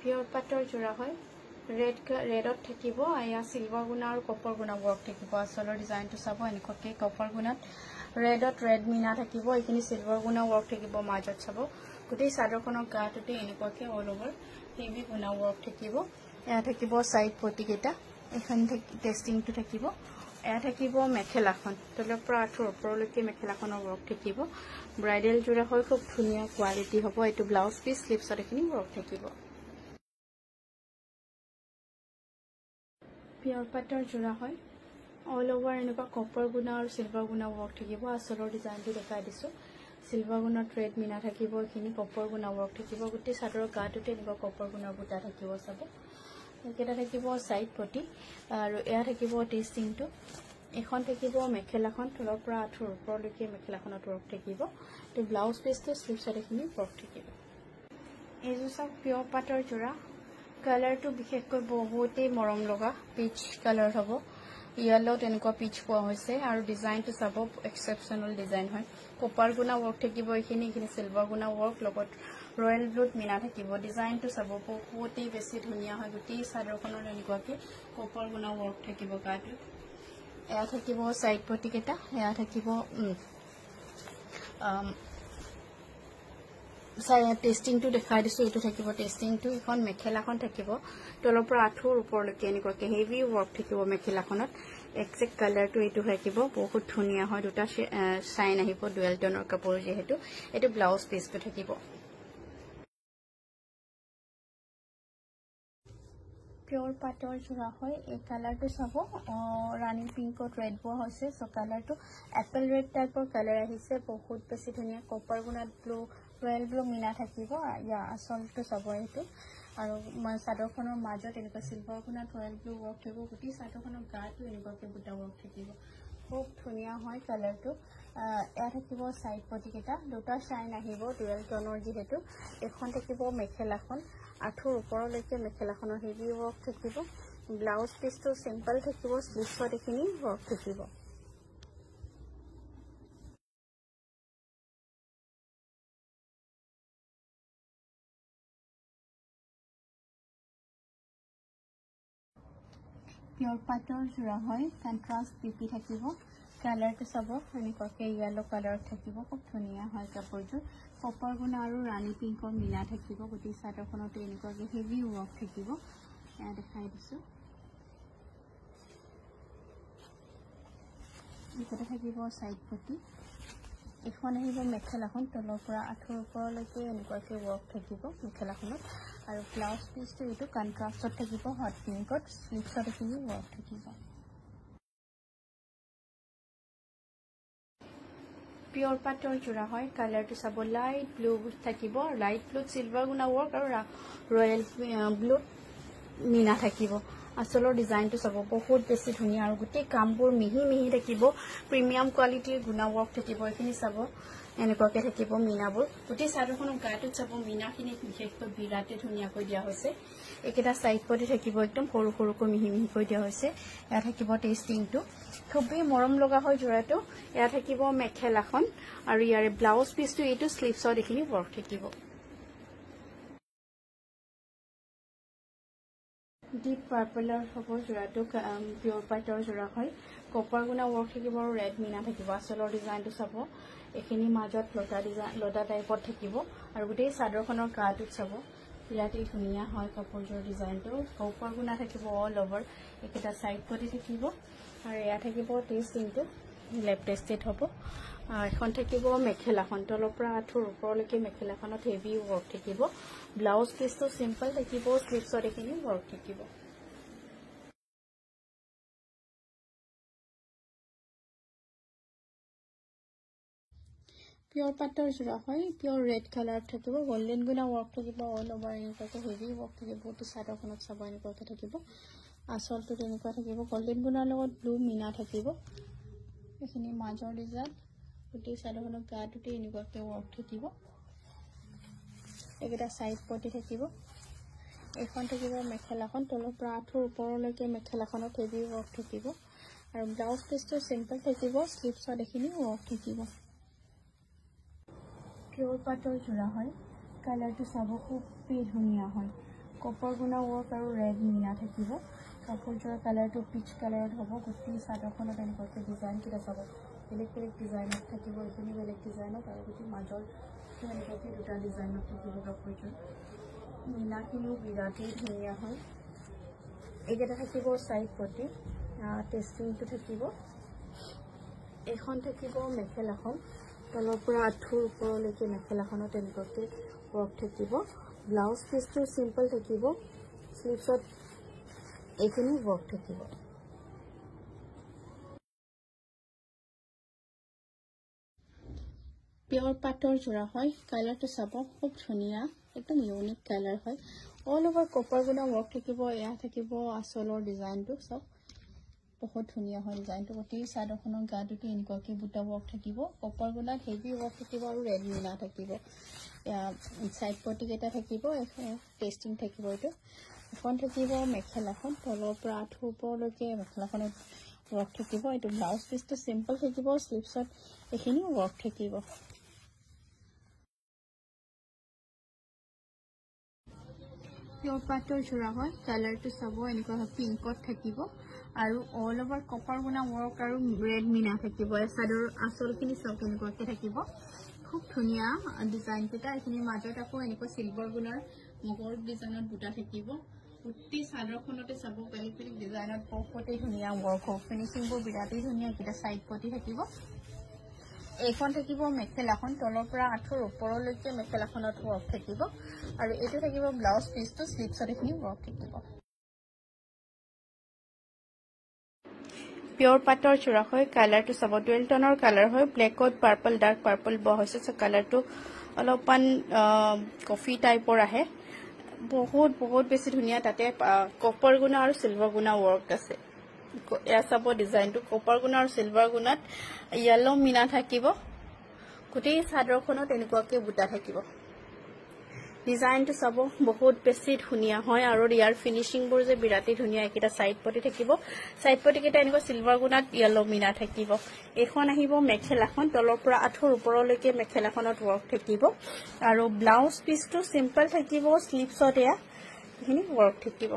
pure পাটৰ জোড়া হয় ৰেডত থাকিব আয়া সিলভাৰ গুণা আৰু কপাৰ গুণা ৱৰ্ক থাকিব আসলৰ ডিজাইনটো চাব এনেকৈ কপাৰ গুণাত ৰেডত ৰেড মিনা থাকিব এইখিনি সিলভাৰ গুণা ৱৰ্ক থাকিব মাজত চাব গোটেই চাদৰখনৰ গাটোতে এনেকৈ অল ওভাৰ হেভি গুণা ৱৰ্ক থাকিব এয়া থাকিব সাইড পটি কেটা এখন টেস্টিংটো থাকিব এয়া থাকিব মেখেলাখন তলৰ পৰা আঁঠুৰ ওপৰলৈকে মেখেলাখনৰ ৱৰ্ক থাকিব ব্ৰাইডেল জোড়া হয় খুব ধুনীয়া কোৱালিটি হ'ব এইটো ব্লাউজ পিস স্লিভছত এখিনি ৱৰ্ক থাকিব পিওৰ পাটৰ জোড়া হয় অল ওভাৰ এনেকুৱা কপাৰ গুণা আৰু সিলভাৰ গুণা ৱৰ্ক থাকিব আসলৰ ডিজাইনটো দেখাই দিছো সিলভাৰ গুণত ৰেড মিনা থাকিব এখিনি কপাৰ গুণা ৱৰ্ক থাকিব গোটেই চাদৰৰ গাটোতে এনেকুৱা কপাৰ গুণা বুটা থাকিব চাব একেটা থাকিব সাইড পটি আৰু এয়া থাকিব টেস্টিংটো এখন থাকিব মেখেলাখন তলৰ পৰা আঁঠুৰ ওপৰলৈকে মেখেলাখনত ৱৰ্ক থাকিব তো ব্লাউজ পিসটো স্লিভছত এখিনি ৱৰ্ক থাকিব এইযোৰ চাওক পিওৰ পাটৰ জোড়া কালাৰটো বিশেষকৈ বহুতেই মৰম লগা পিচ কালাৰ হ'ব ইয়েলো তেনেকুৱা পিচ পোৱা হৈছে আৰু ডিজাইনটো চাব এক্সেপচনেল ডিজাইন হয় কপাৰ গুণা ৱৰ্ক থাকিব এইখিনি সিলভাৰ গুণা ৱৰ্ক লগত ৰয়েল ব্লুত মিনা থাকিব ডিজাইনটো চাব বহুতেই বেছি ধুনীয়া হয় গোটেই চাদৰখনৰ এনেকুৱাকৈ কপাৰ গুণা ৱৰ্ক থাকিব গাটো এয়া থাকিব সাইড পটি কেটা এয়া থাকিব টেস্টিংটো দেখাই দিছো এইটো থাকিব টেস্টিংটো এখন মেখেলাখন থাকিব তলৰ পৰা আঁঠুৰ ওপৰলৈকে এনেকুৱাকৈ হেভি ৱৰ্ক থাকিব মেখেলাখনত এক্সেক্ট কালাৰটো এইটো থাকিব বহুত ধুনীয়া হয় দুটা চাইন আহিব ডুৱেল টনৰ কাপোৰ যেহেতু এইটো ব্লাউজ পিসটো থাকিব পিওৰ পাটৰ জোড়া হয় এই কালাৰটো চাব ৰানী পিংকত ৰেড বোৱা হৈছে সো কালাৰটো এপল ৰেড টাইপৰ কালাৰ আহিছে বহুত বেছি ধুনীয়া কপাৰ গুণাত ব্লু ৰয়েল ব্লু মিনা থাকিব ইয়া আসলটো চাব এইটো আৰু চাদৰখনৰ মাজত এনেকুৱা সিলভাৰ গুণাত ৰয়েল ব্লু ৱৰ্ক থাকিব গোটেই চাদৰখনৰ গাটো এনেকুৱাকৈ বুটা ৱৰ্ক থাকিব খুব ধুনীয়া হয় কালাৰটো এয়া থাকিব সাইড পটি কেটা দুটা চাইন আহিব ডুৱেল টনৰ যেহেতু এখন থাকিব মেখেলাখন আঁঠুৰ ওপৰলৈকে মেখেলাখনৰ হেভি ৱৰ্ক থাকিব ব্লাউজ পিসটো সিম্পল থাকিব স্লিভছত এখিনি ৱৰ্ক থাকিব পিওৰ পাটৰ জোড়া হয় কন্ট্ৰাষ্ট পিপি থাকিব কালাৰটো চাব এনেকুৱাকৈ ইয়েলো কালাৰ থাকিব খুব ধুনীয়া হয় কাপোৰযোৰ কপাৰ গুণা আৰু ৰানী পিংকৰ মিনা থাকিব গোটেই চাদৰখনতে এনেকুৱাকৈ হেভি ৱৰ্ক থাকিব এয়া দেখাই দিছো এইটো থাকিব সাইড পটি এখন আহিব মেখেলাখন তলৰ পৰা আঁঠুৰ ওপৰলৈকে এনেকুৱাকৈ ৱৰ্ক থাকিব মেখেলাখনত আৰু ব্লাউজ পিসটো এইটো কন্ট্ৰাষ্টত থাকিব হট পিংকত স্লিভছত এখিনি ৱৰ্ক থাকিব পিওৰ পাটৰ জোড়া হয় কালাৰটো চাব লাইট ব্লু থাকিব লাইট ব্লুত সিলভাৰ গুণা ৱৰ্ক আৰু ৰয়েল ব্লুত মিনা থাকিব আসলৰ ডিজাইনটো চাব বহুত বেছি ধুনীয়া আৰু গোটেই কামবোৰ মিহি মিহি থাকিব প্ৰিমিয়াম কোৱালিটিৰ গুণা ৱৰ্ক থাকিব এখিনি চাব এনেকুৱাকৈ থাকিব মিনাবোৰ গোটেই চাদৰখনৰ গাটোত চাব মিনাখিনি বিশেষকৈ বিৰাটে ধুনীয়াকৈ দিয়া হৈছে একেটা সাইড পটি থাকিব একদম সৰু সৰুকৈ মিহি মিহিকৈ দিয়া হৈছে এয়া থাকিব টেস্টিংটো খুবেই মৰম লগা হয় জোড়াটো এয়া থাকিব মেখেলাখন আৰু ইয়াৰে ব্লাউজ পিসটো এইটো স্লিভছত এখিনি ৱৰ্ক থাকিব ডিপ পাৰ্পলৰ হ'ব জোড়াটো পিওৰ পাটৰ জোড়া হয় কপাৰ গুণা ৱৰ্ক থাকিব আৰু ৰেড মিনা থাকিব আসলৰ ডিজাইনটো চাব এখিনি মাজত লতা টাইপত থাকিব আৰু গোটেই চাদৰখনৰ গাটোত চাব বিৰাটেই ধুনীয়া হয় কাপোৰযোৰ ডিজাইনটো কপাৰ গুণা থাকিব অল ওভাৰ একেটা সাইড পটি থাকিব আৰু এয়া থাকিব টেস্টিংটো লেপ টেষ্টেড হ'ব এখন থাকিব মেখেলাখন তলৰ পৰা আঁঠুৰ ওপৰলৈকে মেখেলাখনত হেভি ৱৰ্ক থাকিব ব্লাউজ পিসটো সিম্পল থাকিব স্লিভছত এখিনি ৱৰ্ক থাকিব পিওৰ পাটৰ জোড়া হয় পিওৰ ৰেড কালাৰ থাকিব গোল্ডেন গুণা ৱৰ্ক থাকিব অল ওভাৰ এনেকুৱাকৈ হেভি ৱৰ্ক থাকিব গোটেই চাদৰখনত চাব এনেকুৱাকৈ থাকিব আসলটো তেনেকুৱা থাকিব গোল্ডেন গুণাৰ লগত ব্লু মিনা থাকিব এখিনি মাজৰ ডিজাইন গোটেই চাদৰখনৰ গাটোতে এনেকুৱাকৈ ৱৰ্ক থাকিব একেটা সাইড পটি থাকিব এখন থাকিব মেখেলাখন তলৰ পৰা আঁঠুৰ ওপৰলৈকে মেখেলাখনত হেভি ৱৰ্ক থাকিব আৰু ব্লাউজ পিসটো সিম্পল থাকিব স্লিভছত এখিনি ৱৰ্ক থাকিব পিওৰ পাটৰ জোড়া হয় কালাৰটো চাব খুবেই ধুনীয়া হয় কপাৰ গুণা ৱৰ্ক আৰু ৰেড মিনা থাকিব কাপোৰযোৰৰ কালাৰটো পিচ কালাৰত হ'ব গোটেই চাদৰখনত এনেকুৱাকৈ ডিজাইন কেইটা চাব বেলেগ বেলেগ ডিজাইনত থাকিব এইখিনি বেলেগ ডিজাইনত আৰু গোটেই মাজৰ এনেকুৱাকৈ দুটা ডিজাইনত থাকিব কাপোৰযোৰ মিনাখিনিও বিৰাটেই ধুনীয়া হয় এইকেইটা থাকিব চাইড পটি টেষ্টিংটো থাকিব এখন থাকিব মেখেলাখন তলৰ পৰা আঁঠুৰ ওপৰলৈকে মেখেলাখনত এনেকুৱাকৈ ৱৰ্ক থাকিব ব্লাউজ পিচটো চিম্পল থাকিব স্লিভছত এইখিনি ৱৰ্ক থাকিব পিয়ৰ পাটৰ যোৰা হয় কালাৰটো চাব খুব ধুনীয়া একদম ইউনিক কালাৰ হয় অল ওভাৰ কপাৰ গুণা ৱৰ্ক থাকিব এয়া থাকিব আঁচলৰ ডিজাইনটো চব বহুত ধুনীয়া হয় ডিজাইনটো গোটেই চাদৰখনৰ গাটোতে এনেকুৱাকৈ বুটা ৱৰ্ক থাকিব কপাৰ গুণাত হেভি ৱৰ্ক থাকিব আৰু ৰেড মিনা থাকিব চাইড পটিকেইটা থাকিব টেষ্টিং থাকিব এইটো এখন থাকিব মেখেলাখন তলৰ পৰা আঁঠুৰ ওপৰলৈকে মেখেলাখনত ৱৰ্ক থাকিব এইটো ব্লাউজ পিচটো চিম্পল থাকিব স্লিভছত এইখিনি ৱৰ্ক থাকিব পিয়ৰ পাটৰ যোৰা হয় কালাৰটো চাব এনেকুৱা পিংকত থাকিব আৰু অল ওভাৰ কপাৰ গুণা ৱৰ্ক আৰু ৰেড মিনা থাকিব চাদৰ আঁচলখিনি চাওক এনেকুৱাকৈ থাকিব খুব ধুনীয়া ডিজাইন কেইটা এইখিনিৰ মাজত আকৌ এনেকুৱা চিলভাৰ গুণাৰ মগৰ ডিজাইনত বুটা থাকিব গোটেই চাদৰখনতে চাব বেলেগ বেলেগ ডিজাইনত বহুতেই ধুনীয়া ৱৰ্ক হ'ব ফিনিচিংবোৰ বিৰাটেই ধুনীয়া এইকেইটা চাইড পটি থাকিব এইখন থাকিব মেখেলাখন তলৰ পৰা আঁঠুৰ ওপৰলৈকে মেখেলাখনত ৱৰ্ক থাকিব আৰু এইটো থাকিব ব্লাউজ পিচটো স্লিভছত এইখিনি ৱৰ্ক থাকিব পিয়ৰ পাটৰ যোৰা হয় কালাৰটো চাব ডুৱেল টনৰ কালাৰ হয় ব্লেকত পাৰ্পল ডাৰ্ক পাৰ্পল বোৱা হৈছে কালাৰটো অলপমান কফি টাইপৰ আহে বহুত বহুত বেছি ধুনীয়া তাতে কপাৰ গুণা আৰু চিলভাৰ গুণা ৱৰ্ক আছে এয়া চাব ডিজাইনটো কপাৰ গুণা আৰু চিলভাৰ গুণাত য়েলো মিনা থাকিব গোটেই চাদৰখনত এনেকুৱাকৈ বুটা থাকিব ডিজাইনটো চাব বহুত বেছি ধুনীয়া হয় আৰু ইয়াৰ ফিনিচিংবোৰ যে বিৰাটেই ধুনীয়া এইকেইটা চাইড পটি থাকিব চাইড পটিকেইটা এনেকুৱা চিলভাৰ গুণাত য়েলো মিনা থাকিব এইখন আহিব মেখেলাখন তলৰ পৰা আঁঠুৰ ওপৰলৈকে মেখেলাখনত ৱৰ্ক থাকিব আৰু ব্লাউজ পিচটো চিম্পল থাকিব স্লিভছত এয়া এইখিনি ৱৰ্ক থাকিব